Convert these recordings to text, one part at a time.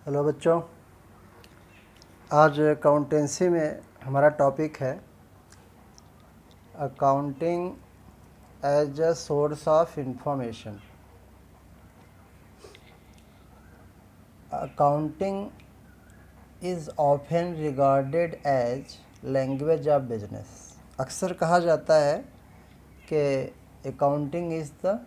Hello बच्चों, आज accountancy में हमारा टॉपिक है accounting as a source of information. Accounting is often regarded as language of business. अक्सर कहा जाता है कि accounting is the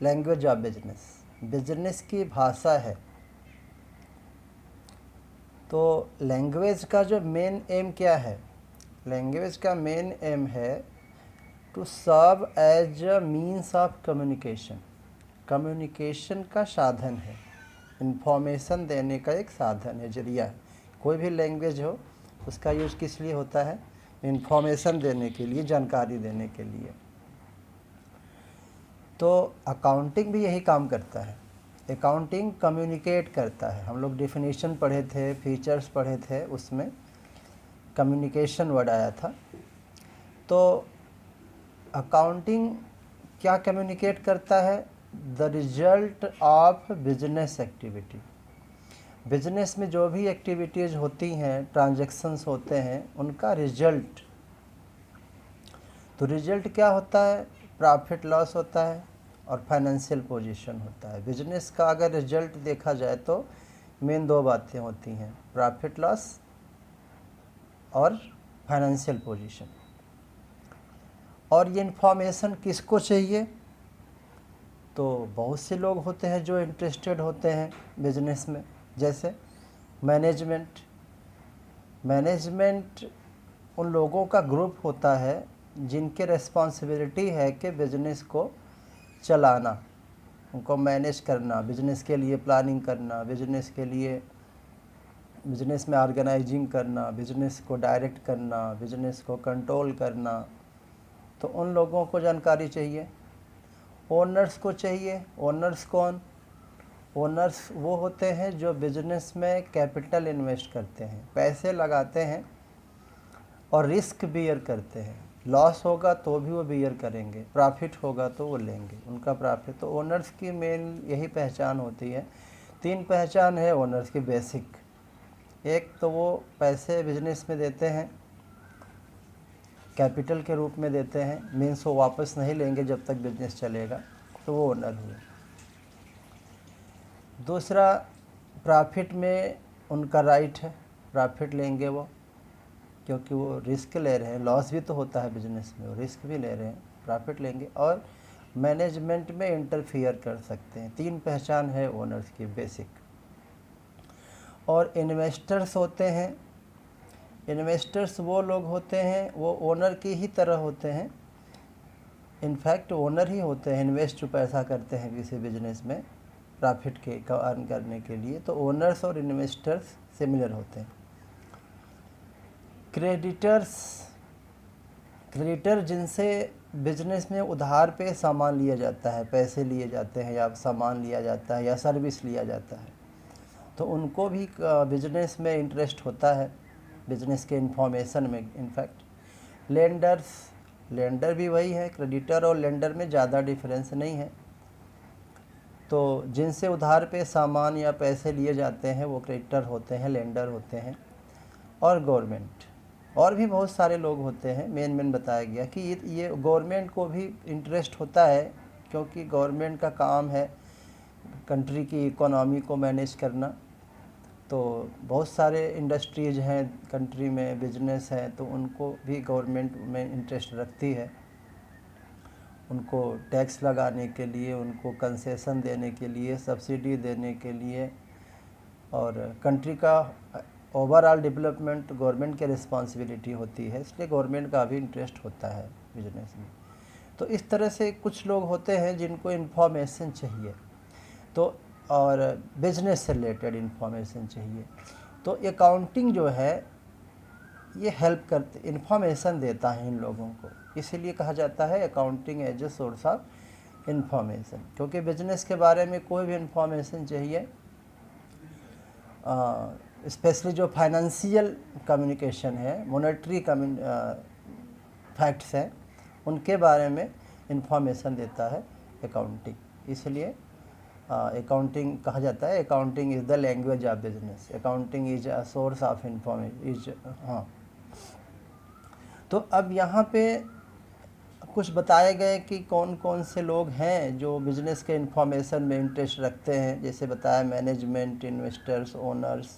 language of business, business की भाषा है। तो लैंग्वेज का जो मेन एम क्या है? लैंग्वेज का मेन एम है to serve as a means of communication. Communication का साधन है, इंफॉर्मेशन देने का एक साधन है, जरिया है। कोई भी लैंग्वेज हो उसका यूज़ किस लिए होता है? इंफॉर्मेशन देने के लिए, जानकारी देने के लिए। तो अकाउंटिंग भी यही काम करता है। अकाउंटिंग कम्युनिकेट करता है। हम लोग डेफिनेशन पढ़े थे, फीचर्स पढ़े थे, उसमें कम्युनिकेशन वर्ड आया था। तो अकाउंटिंग क्या कम्युनिकेट करता है? The result of business activity. Business में जो भी एक्टिविटीज़ होती हैं, ट्रांजैक्शंस होते हैं, उनका रिजल्ट। तो रिजल्ट क्या होता है? प्रॉफिट लॉस होता है और फाइनेंशियल पोजीशन होता है। बिजनेस का अगर रिजल्ट देखा जाए तो मेन दो बातें होती हैं, प्रॉफिट लॉस और फाइनेंशियल पोजीशन। और ये इन्फॉर्मेशन किसको चाहिए? तो बहुत से लोग होते हैं जो इंटरेस्टेड होते हैं बिजनेस में, जैसे मैनेजमेंट। मैनेजमेंट उन लोगों का ग्रुप होता है जिनके रिस्पॉन्सिबिलिटी है कि बिजनेस को चलाना, उनको मैनेज करना, बिजनेस के लिए प्लानिंग करना, बिजनेस के लिए बिजनेस में ऑर्गेनाइजिंग करना, बिजनेस को डायरेक्ट करना, बिजनेस को कंट्रोल करना। तो उन लोगों को जानकारी चाहिए। ओनर्स को चाहिए। ओनर्स कौन? ओनर्स वो होते हैं जो बिजनेस में कैपिटल इन्वेस्ट करते हैं, पैसे लगाते हैं और रिस्क बियर करते हैं। लॉस होगा तो भी वो बियर करेंगे, प्रॉफिट होगा तो वो लेंगे, उनका प्रॉफिट। तो ओनर्स की मेन यही पहचान होती है। 3 पहचान है ओनर्स की बेसिक। एक तो वो पैसे बिजनेस में देते हैं, कैपिटल के रूप में देते हैं, मीन्स वो वापस नहीं लेंगे जब तक बिजनेस चलेगा, तो वो ओनर हुए। दूसरा, प्रॉफिट में उनका राइट है, प्रॉफिट लेंगे वो, क्योंकि वो रिस्क ले रहे हैं। लॉस भी तो होता है बिजनेस में, वो रिस्क भी ले रहे हैं, प्रॉफिट लेंगे। और मैनेजमेंट में इंटरफियर कर सकते हैं। 3 पहचान है ओनर्स की बेसिक। और इन्वेस्टर्स होते हैं। इन्वेस्टर्स वो लोग होते हैं, वो ओनर की ही तरह होते हैं, इनफैक्ट ओनर ही होते हैं। इन्वेस्ट जो पैसा करते हैं किसी बिजनेस में प्रॉफिट के अर्न करने के लिए, तो ओनर्स और इन्वेस्टर्स सिमिलर होते हैं। क्रेडिटर्स, क्रेडिटर जिनसे बिजनेस में उधार पे सामान लिया जाता है, पैसे लिए जाते हैं या सामान लिया जाता है या सर्विस लिया जाता है, तो उनको भी बिजनेस में इंटरेस्ट होता है, बिजनेस के इंफॉर्मेशन में। इनफैक्ट लेंडर्स, लेंडर भी वही है, क्रेडिटर और लेंडर में ज़्यादा डिफरेंस नहीं है। तो जिनसे उधार पे सामान या पैसे लिए जाते हैं वो क्रेडिटर होते हैं, लेंडर होते हैं। और गवर्नमेंट, और भी बहुत सारे लोग होते हैं। मेन बताया गया कि ये गवर्नमेंट को भी इंटरेस्ट होता है, क्योंकि गवर्नमेंट का काम है कंट्री की इकोनॉमी को मैनेज करना। तो बहुत सारे इंडस्ट्रीज़ हैं कंट्री में, बिजनेस हैं, तो उनको भी गवर्नमेंट में इंटरेस्ट रखती है। उनको टैक्स लगाने के लिए, उनको कंसेशन देने के लिए, सब्सिडी देने के लिए, और कंट्री का ओवरऑल डेवलपमेंट गवर्नमेंट की रिस्पॉन्सिबिलिटी होती है, इसलिए गवर्नमेंट का भी इंटरेस्ट होता है बिजनेस में। तो इस तरह से कुछ लोग होते हैं जिनको इन्फॉर्मेशन चाहिए, तो और बिजनेस से रिलेटेड इन्फॉर्मेशन चाहिए। तो अकाउंटिंग जो है ये हेल्प करते, इन्फॉर्मेशन देता है इन लोगों को, इसीलिए कहा जाता है accounting as a source of information. क्योंकि बिजनेस के बारे में कोई भी इन्फॉर्मेशन चाहिए, स्पेशली जो फाइनेंशियल कम्युनिकेशन है, मॉनेटरी फैक्ट्स हैं, उनके बारे में इंफॉर्मेशन देता है अकाउंटिंग। इसलिए अकाउंटिंग कहा जाता है, accounting is the language of business, accounting is a source of information is. हाँ, तो अब यहाँ पे कुछ बताए गए कि कौन कौन से लोग हैं जो बिज़नेस के इंफॉर्मेशन में इंटरेस्ट रखते हैं। जैसे बताया मैनेजमेंट, इन्वेस्टर्स, ओनर्स।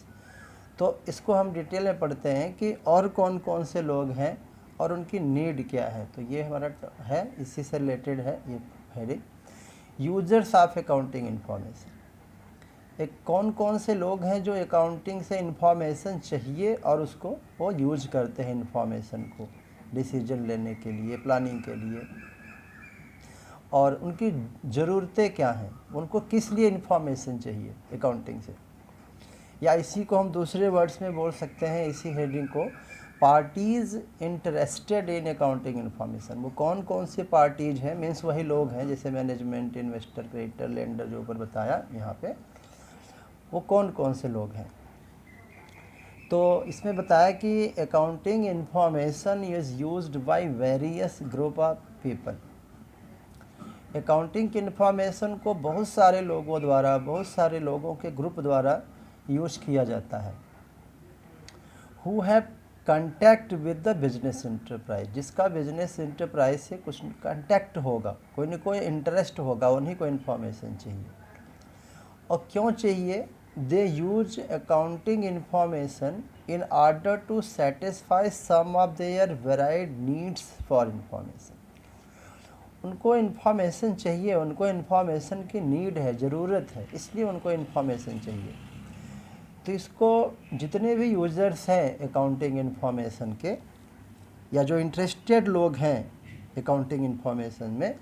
तो इसको हम डिटेल में पढ़ते हैं कि और कौन कौन से लोग हैं और उनकी नीड क्या है। तो ये हमारा है, इसी से रिलेटेड है ये heading, users of accounting information. एक कौन कौन से लोग हैं जो अकाउंटिंग से इंफॉर्मेशन चाहिए और उसको वो यूज करते हैं इंफॉर्मेशन को डिसीजन लेने के लिए, प्लानिंग के लिए, और उनकी ज़रूरतें क्या हैं, उनको किस लिए इंफॉर्मेशन चाहिए अकाउंटिंग से। या इसी को हम दूसरे वर्ड्स में बोल सकते हैं, इसी हेडिंग को, parties interested in accounting information. वो कौन कौन से पार्टीज़ हैं, मीन्स वही लोग हैं जैसे मैनेजमेंट, इन्वेस्टर, क्रेडिटर, लेंडर जो ऊपर बताया यहाँ पे, वो कौन कौन से लोग हैं। तो इसमें बताया कि accounting information is used by various group of people. Accounting की इन्फॉर्मेशन को बहुत सारे लोगों द्वारा, बहुत सारे लोगों के ग्रुप द्वारा यूज किया जाता है। Who have contact with the business enterprise, जिसका बिजनेस इंटरप्राइज से कुछ कंटैक्ट होगा, कोई न कोई इंटरेस्ट होगा, उन्हीं को इन्फॉर्मेशन चाहिए। और क्यों चाहिए? They use accounting information in order to satisfy some of their varied needs for information. उनको इन्फॉर्मेशन चाहिए, उनको इन्फॉर्मेशन की नीड है, ज़रूरत है, इसलिए उनको इन्फॉर्मेशन चाहिए। तो इसको जितने भी यूज़र्स हैं अकाउंटिंग इन्फॉर्मेशन के, या जो इंटरेस्टेड लोग हैं अकाउंटिंग इन्फॉर्मेशन में,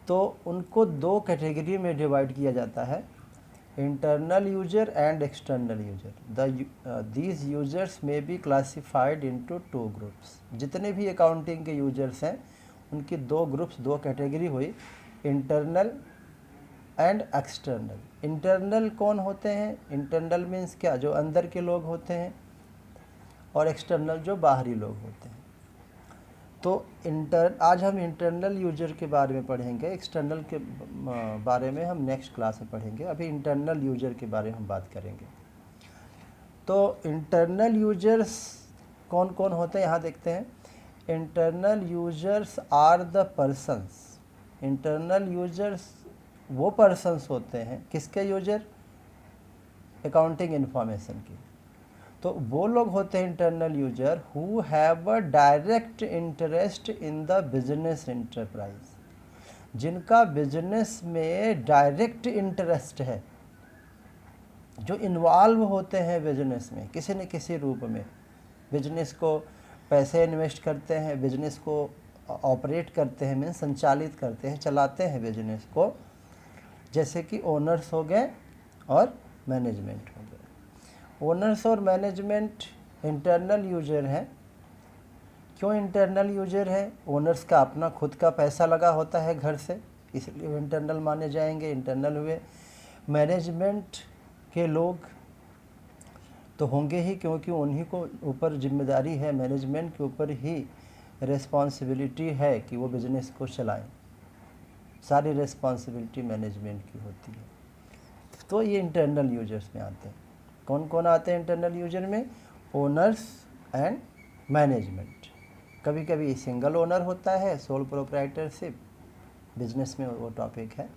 तो उनको दो कैटेगरी में डिवाइड किया जाता है, internal user and external user. These users में be classified into two groups. जितने भी अकाउंटिंग के यूजर्स हैं उनकी दो ग्रुप्स, दो कैटेगरी हुई, इंटरनल एंड एक्सटर्नल। इंटरनल कौन होते हैं? इंटरनल मीन्स क्या, जो अंदर के लोग होते हैं, और एक्सटर्नल जो बाहरी लोग होते हैं। तो आज हम इंटरनल यूजर के बारे में पढ़ेंगे, एक्सटर्नल के बारे में हम नेक्स्ट क्लास में पढ़ेंगे। अभी इंटरनल यूजर के बारे में हम बात करेंगे। तो इंटरनल यूजर्स कौन कौन होते हैं यहाँ देखते हैं। Internal users are the persons. Internal users वो पर्सन्स होते हैं, किसके यूजर? अकाउंटिंग इन्फॉर्मेशन की। तो वो लोग होते हैं internal user who have a direct interest in the business enterprise, जिनका बिजनेस में डायरेक्ट इंटरेस्ट है, जो इन्वॉल्व होते हैं बिजनेस में किसी न किसी रूप में, बिजनेस को पैसे इन्वेस्ट करते हैं, बिजनेस को ऑपरेट करते हैं, मीन संचालित करते हैं, चलाते हैं बिजनेस को, जैसे कि ओनर्स हो गए और मैनेजमेंट हो गए। ओनर्स और मैनेजमेंट इंटरनल यूजर हैं। क्यों इंटरनल यूजर है? ओनर्स का अपना खुद का पैसा लगा होता है घर से, इसलिए वो इंटरनल माने जाएंगे, इंटरनल हुए। मैनेजमेंट के लोग तो होंगे ही, क्योंकि उन्हीं को ऊपर जिम्मेदारी है, मैनेजमेंट के ऊपर ही रिस्पॉन्सिबिलिटी है कि वो बिज़नेस को चलाएं, सारी रिस्पॉन्सिबिलिटी मैनेजमेंट की होती है। तो ये इंटरनल यूजर्स में आते हैं। कौन कौन आते हैं इंटरनल यूजर में? Owners and management. कभी कभी सिंगल ओनर होता है, सोल प्रोप्राइटरशिप, बिजनेस में वो टॉपिक है,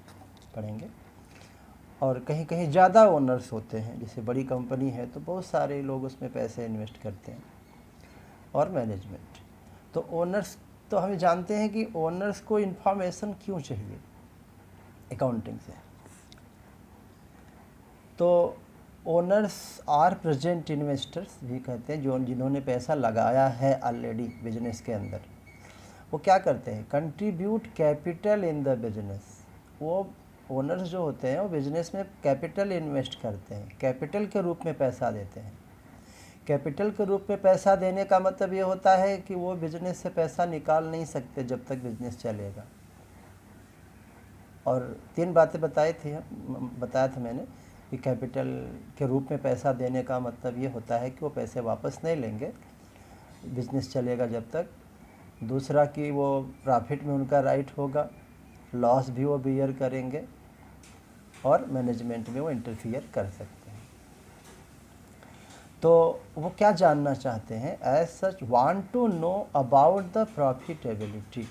पढ़ेंगे। और कहीं कहीं ज़्यादा ओनर्स होते हैं, जैसे बड़ी कंपनी है तो बहुत सारे लोग उसमें पैसे इन्वेस्ट करते हैं। और मैनेजमेंट। तो ओनर्स, तो हम जानते हैं कि ओनर्स को इन्फॉर्मेशन क्यों चाहिए अकाउंटिंग से। तो ओनर्स आर प्रेजेंट इन्वेस्टर्स भी कहते हैं, जो जिन्होंने पैसा लगाया है ऑलरेडी बिजनेस के अंदर। वो क्या करते हैं? Contribute capital in the business. वो ओनर्स जो होते हैं वो बिजनेस में कैपिटल इन्वेस्ट करते हैं, कैपिटल के रूप में पैसा देते हैं। कैपिटल के रूप में पैसा देने का मतलब ये होता है कि वो बिजनेस से पैसा निकाल नहीं सकते जब तक बिजनेस चलेगा। और 3 बातें बताया था मैंने कि कैपिटल के रूप में पैसा देने का मतलब ये होता है कि वो पैसे वापस नहीं लेंगे, बिजनेस चलेगा जब तक। दूसरा कि वो प्रॉफिट में उनका राइट होगा, लॉस भी वो बियर करेंगे। और मैनेजमेंट में वो इंटरफियर कर सकते हैं। तो वो क्या जानना चाहते हैं? As such want to know about the profitability.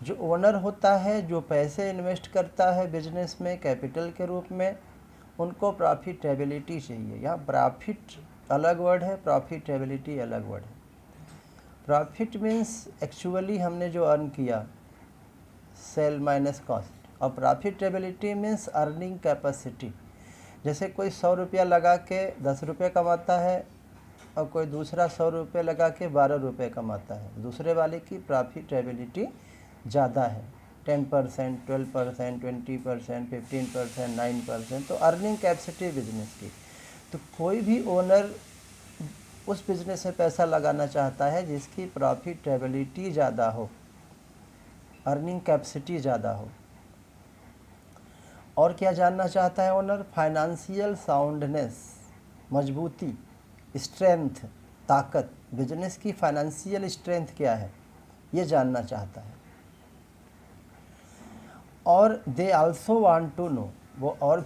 जो ओनर होता है, जो पैसे इन्वेस्ट करता है बिजनेस में कैपिटल के रूप में, उनको प्रॉफिटेबिलिटी चाहिए। यहाँ प्रॉफिट अलग वर्ड है, प्रॉफिटेबिलिटी अलग वर्ड है। प्रॉफिट मीन्स एक्चुअली हमने जो अर्न किया, सेल माइनस कॉस्ट, और प्रॉफिटेबिलिटी मीन्स अर्निंग कैपेसिटी। जैसे कोई 100 रुपया लगा के 10 रुपये कमाता है और कोई दूसरा 100 रुपये लगा के 12 रुपये कमाता है, दूसरे वाले की प्रॉफिटेबिलिटी ज़्यादा है, 10%, 12%, 20%, 15%, 9%। तो अर्निंग कैपेसिटी बिजनेस की। तो कोई भी ओनर उस बिज़नेस में पैसा लगाना चाहता है जिसकी प्रॉफिटेबिलिटी ज़्यादा हो, अर्निंग कैपेसिटी ज़्यादा हो। और क्या जानना चाहता है ओनर? फाइनेंशियल साउंडनेस, मजबूती, स्ट्रेंथ, ताकत। बिजनेस की फाइनेंशियल स्ट्रेंथ क्या है, ये जानना चाहता है। और they also want to know, वो और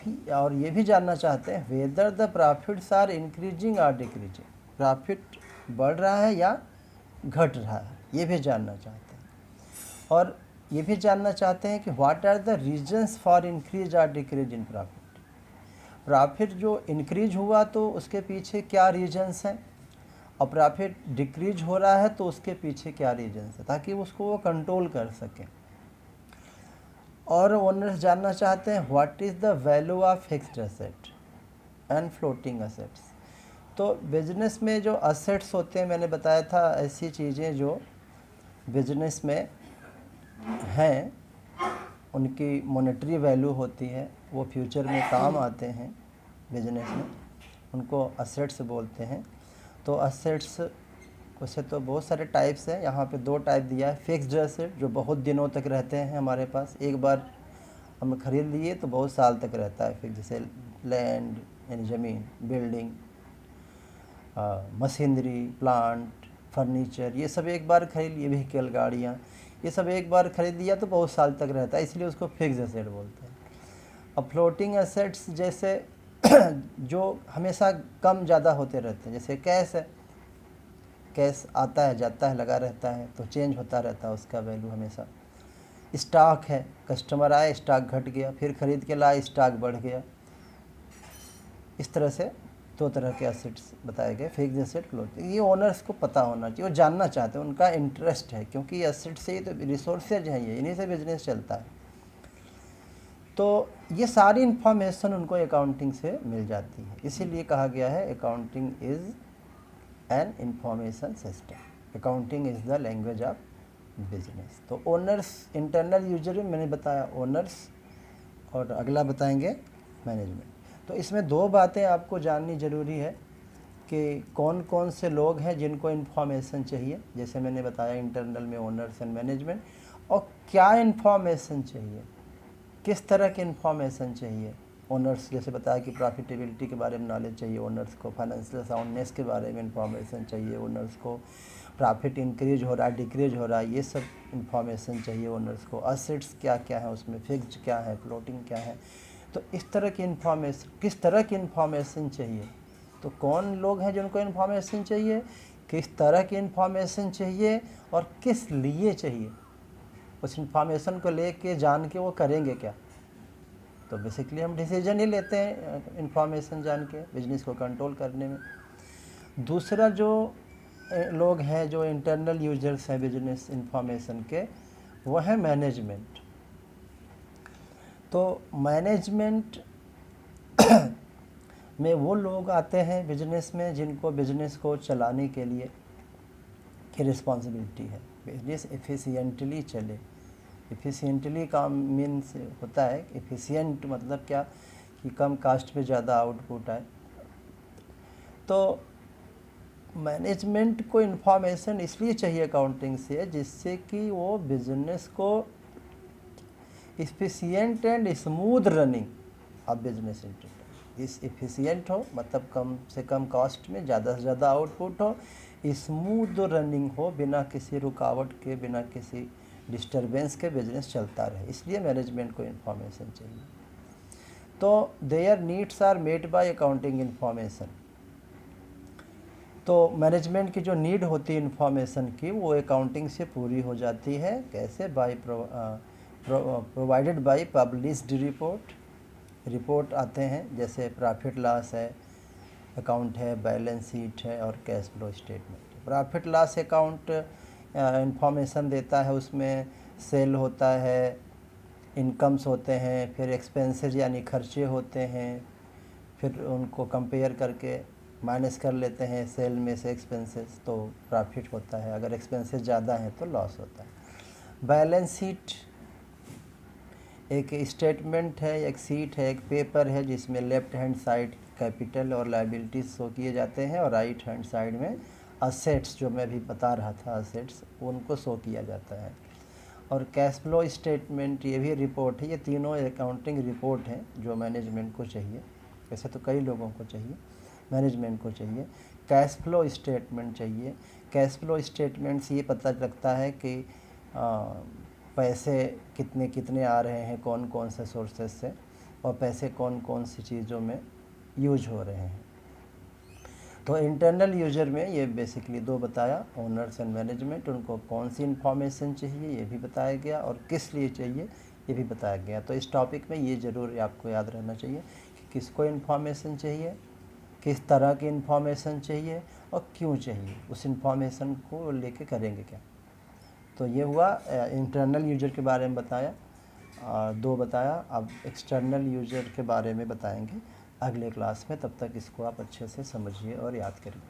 ये भी जानना चाहते हैं whether the profits are increasing और डिक्रीजिंग, प्रॉफिट बढ़ रहा है या घट रहा है, ये भी जानना चाहते हैं। और ये भी जानना चाहते हैं कि what are the reasons for increase और डिक्रीज इन प्रॉफिट। प्रॉफिट जो इंक्रीज हुआ तो उसके पीछे क्या रीजन्स हैं, और प्रॉफिट डिक्रीज हो रहा है तो उसके पीछे क्या रीजन्स है, ताकि उसको वो कंट्रोल कर सकें। और ओनर्स जानना चाहते हैं what is the value of fixed asset and floating assets. तो बिजनेस में जो असेट्स होते हैं, मैंने बताया था, ऐसी चीज़ें जो बिजनेस में हैं, उनकी मॉनेटरी वैल्यू होती है, वो फ्यूचर में काम आते हैं बिजनेस में, उनको असेट्स बोलते हैं। तो असेट्स वैसे तो बहुत सारे टाइप्स हैं, यहाँ पे 2 टाइप दिया है। फिक्स्ड एसेट जो बहुत दिनों तक रहते हैं हमारे पास, एक बार हम खरीद लिए तो बहुत साल तक रहता है फिक्स, जैसे लैंड यानी ज़मीन, बिल्डिंग, मशीनरी, प्लांट, फर्नीचर, ये सब एक बार खरीद लिए, व्हीकल, गाड़ियाँ, ये सब एक बार खरीद लिया तो बहुत साल तक रहता है, इसलिए उसको फिक्स एसेट बोलते हैं। अब फ्लोटिंग एसेट्स जैसे जो हमेशा कम ज़्यादा होते रहते हैं, जैसे कैश है, कैश आता है जाता है लगा रहता है तो चेंज होता रहता है उसका वैल्यू हमेशा। स्टॉक है, कस्टमर आए, स्टॉक घट गया, फिर ख़रीद के लाए, स्टॉक बढ़ गया। इस तरह से 2 तरह के एसेट्स बताए गए, फिक्स्ड एसेट, फ्लोटिंग। ये ओनर्स को पता होना चाहिए, वो जानना चाहते हैं, उनका इंटरेस्ट है, क्योंकि एसेट से ही तो रिसोर्सेज हैं, ये इन्हीं से बिजनेस चलता है। तो ये सारी इन्फॉर्मेशन उनको अकाउंटिंग से मिल जाती है, इसीलिए कहा गया है accounting is an information system, accounting is the language of business. तो ओनर्स, इंटरनल यूजर में मैंने बताया ओनर्स, और अगला बताएंगे मैनेजमेंट। तो इसमें 2 बातें आपको जाननी ज़रूरी है कि कौन कौन से लोग हैं जिनको इन्फॉर्मेशन चाहिए, जैसे मैंने बताया इंटरनल में ओनर्स एंड मैनेजमेंट, और क्या इन्फॉर्मेशन चाहिए, किस तरह की इन्फॉर्मेशन चाहिए। ओनर्स जैसे बताया कि प्रॉफिटेबिलिटी के बारे में नॉलेज चाहिए ओनर्स को, फाइनेंशियल साउंडनेस के बारे में इन्फॉर्मेशन चाहिए ओनर्स को, प्रॉफिट इंक्रीज हो रहा है डिक्रीज हो रहा है ये सब इन्फॉर्मेशन चाहिए ओनर्स को, असेट्स क्या क्या है उसमें, फिक्स्ड क्या है, फ्लोटिंग क्या है। तो इस तरह की इन्फॉर्मेशन, किस तरह की इन्फॉर्मेशन चाहिए, तो कौन लोग हैं जिनको इन्फॉर्मेशन चाहिए, किस तरह की इन्फॉर्मेशन चाहिए और किस लिए चाहिए, उस इन्फॉर्मेशन को लेके जान के वो करेंगे क्या। तो बेसिकली हम डिसीजन ही लेते हैं इन्फॉर्मेशन जान के बिजनेस को कंट्रोल करने में। दूसरा जो लोग हैं जो इंटरनल यूजर्स हैं बिजनेस इन्फॉर्मेशन के, वो है मैनेजमेंट। तो मैनेजमेंट में वो लोग आते हैं बिजनेस में जिनको बिजनेस को चलाने के लिए की रिस्पॉन्सिबिलिटी है, बिजनेस एफिशिएंटली चले। एफिशिएंटली काम मीन्स होता है, एफिशिएंट मतलब क्या कि कम कास्ट में ज़्यादा आउटपुट आए। तो मैनेजमेंट को इन्फॉर्मेशन इसलिए चाहिए अकाउंटिंग से जिससे कि वो बिजनेस को efficient and smooth running of business इस एफिशिएंट हो, मतलब कम से कम कॉस्ट में ज़्यादा से ज़्यादा आउटपुट हो, स्मूथ रनिंग हो, बिना किसी रुकावट के, बिना किसी डिस्टरबेंस के बिजनेस चलता रहे, इसलिए मैनेजमेंट को इन्फॉर्मेशन चाहिए। तो their needs are met by accounting information. तो मैनेजमेंट की जो नीड होती है इन्फॉर्मेशन की, वो अकाउंटिंग से पूरी हो जाती है। कैसे? By provided by published report आते हैं, जैसे प्रॉफिट लॉस है अकाउंट है, बैलेंस शीट है और cash flow statement. Profit loss account information देता है, उसमें सेल होता है, इनकम्स होते हैं, फिर एक्सपेंसेस यानी खर्चे होते हैं, फिर उनको कंपेयर करके माइनस कर लेते हैं सेल में से एक्सपेंसेस, तो प्रॉफिट होता है। अगर एक्सपेंसेस ज़्यादा हैं तो लॉस होता है। बैलेंस शीट एक स्टेटमेंट है, एक शीट है, एक पेपर है जिसमें लेफ्ट हैंड साइड कैपिटल और लायबिलिटीज शो किए जाते हैं और राइट हैंड साइड में असेट्स, जो मैं भी बता रहा था असेट्स, उनको शो किया जाता है। और कैश फ्लो स्टेटमेंट ये भी रिपोर्ट है। ये तीनों अकाउंटिंग रिपोर्ट हैं जो मैनेजमेंट को चाहिए। वैसे तो कई लोगों को चाहिए, मैनेजमेंट को चाहिए। कैश फ्लो स्टेटमेंट चाहिए। कैश फ्लो स्टेटमेंट से ये पता लगता है कि पैसे कितने कितने आ रहे हैं कौन कौन से सोर्सेज से, और पैसे कौन कौन सी चीज़ों में यूज हो रहे हैं। तो इंटरनल यूजर में ये बेसिकली दो बताया, ओनर्स एंड मैनेजमेंट, उनको कौन सी इन्फॉर्मेशन चाहिए ये भी बताया गया और किस लिए चाहिए ये भी बताया गया। तो इस टॉपिक में ये ज़रूर आपको याद रहना चाहिए कि किसको इन्फॉर्मेशन चाहिए, किस तरह की इन्फॉर्मेशन चाहिए और क्यों चाहिए, उस इन्फॉर्मेशन को लेके करेंगे क्या। तो ये हुआ इंटरनल यूजर के बारे में बताया, दो बताया। अब एक्सटर्नल यूजर के बारे में बताएंगे अगले क्लास में। तब तक इसको आप अच्छे से समझिए और याद करिए।